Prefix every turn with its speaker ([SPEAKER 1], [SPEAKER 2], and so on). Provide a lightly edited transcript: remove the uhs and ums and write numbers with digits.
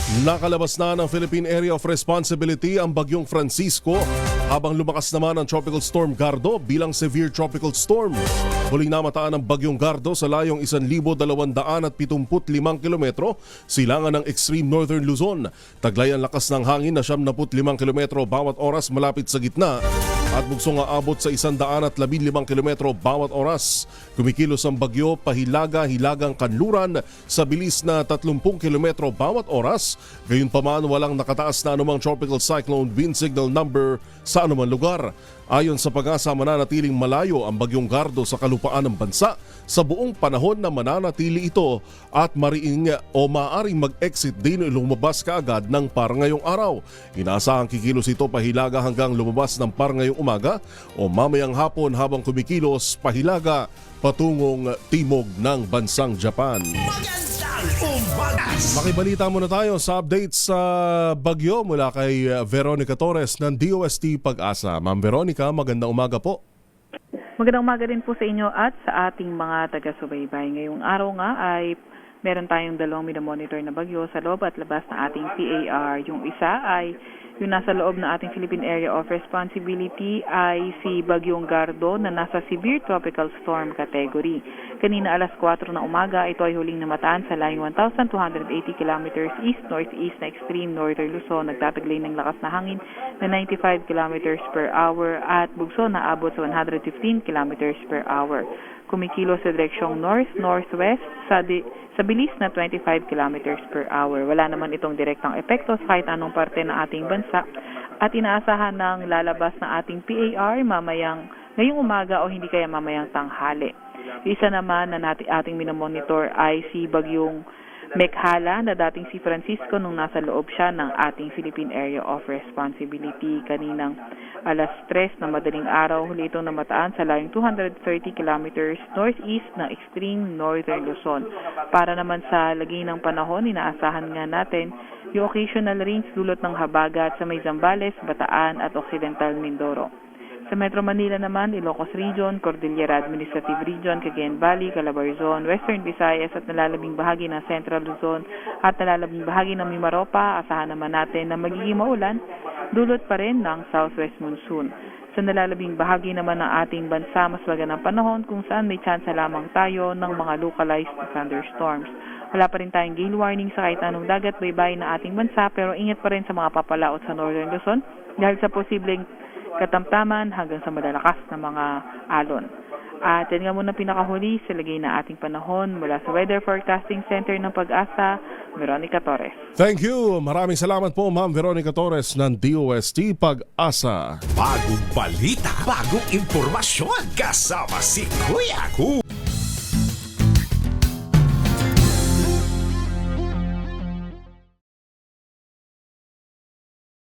[SPEAKER 1] Nakalabas na ng Philippine Area of Responsibility ang Bagyong Francisco habang lumakas naman ang Tropical Storm Gardo bilang Severe Tropical Storm. Huling namataan ng Bagyong Gardo sa layong 1,275 kilometro silangan ng extreme northern Luzon. Taglay ang lakas ng hangin na 75 kilometro bawat oras malapit sa gitna at bugsong aabot sa 115 kilometro bawat oras. Kumikilos ang bagyo pahilaga-hilagang kanluran sa bilis na 30 kilometro bawat oras. Gayunpaman walang nakataas na anumang tropical cyclone wind signal number sa anumang lugar. Ayon sa Pag-asa, mananatiling malayo ang Bagyong Gardo sa kalupaan ng bansa sa buong panahon na mananatili ito at maaaring mag-exit din o lumabas kaagad ng par ngayong araw. Inaasahang kikilos ito pahilaga hanggang lumabas ng par ngayong umaga o mamayang hapon habang kumikilos pahilaga patungong timog ng bansang Japan. Makibalita muna tayo sa updates sa bagyo mula kay Veronica Torres ng DOST Pag-asa. Ma'am Veronica, magandang umaga po.
[SPEAKER 2] Magandang umaga din po sa inyo at sa ating mga taga-subaybay. Ngayong araw nga ay meron tayong dalawang minamonitor na bagyo sa loob at labas ng ating PAR. Yung isa ay yung nasa loob ng ating Philippine Area of Responsibility ay si Bagyong Gardo na nasa Severe Tropical Storm category. Kanina alas 4 ng umaga, ito ay huling namataan sa layong 1,280 kilometers east-northeast na extreme northern Luzon. Nagtataglay ng lakas na hangin na 95 kilometers per hour at bugso na abot sa 115 kilometers per hour. Kumikilos sa direksyong north-northwest sa bilis na 25 kilometers per hour. Wala naman itong direktang epekto sa kahit anong parte ng ating bansa at inaasahan ng lalabas na ating PAR ngayong umaga o hindi kaya mamayang tanghali. Isa naman na ating minamonitor ay si Bagyong Mekhala na dating si Francisco nung nasa loob siya ng ating Philippine Area of Responsibility. Kaninang alas 3 na madaling araw, huli itong namataan sa layong 230 kilometers northeast ng extreme northern Luzon. Para naman sa lagay ng panahon, inaasahan nga natin yung occasional rains dulot ng habagat sa may Zambales, Bataan at Occidental Mindoro. Sa Metro Manila naman, Ilocos Region, Cordillera Administrative Region, Cagayan Valley, Calabarzon, Western Visayas at nalalabing bahagi ng Central Luzon at nalalabing bahagi ng Mimaropa, asahan naman natin na magiging maulan, dulot pa rin ng southwest monsoon. Sa nalalabing bahagi naman ng ating bansa, mas magandang panahon kung saan may tsansa lamang tayo ng mga localized thunderstorms. Wala pa rin tayong gale warning sa kahit anong dagat baybay na ating bansa pero ingat pa rin sa mga papalaot sa Northern Luzon dahil sa posibleng katamtaman hanggang sa malalakas na mga alon. At yan nga muna pinakahuli sa lagay na ating panahon mula sa Weather Forecasting Center ng Pag-asa, Veronica Torres.
[SPEAKER 1] Thank you. Maraming salamat po, Ma'am Veronica Torres ng DOST Pag-asa.
[SPEAKER 3] Bagong balita, bagong impormasyon, kasama si Kuya Ku.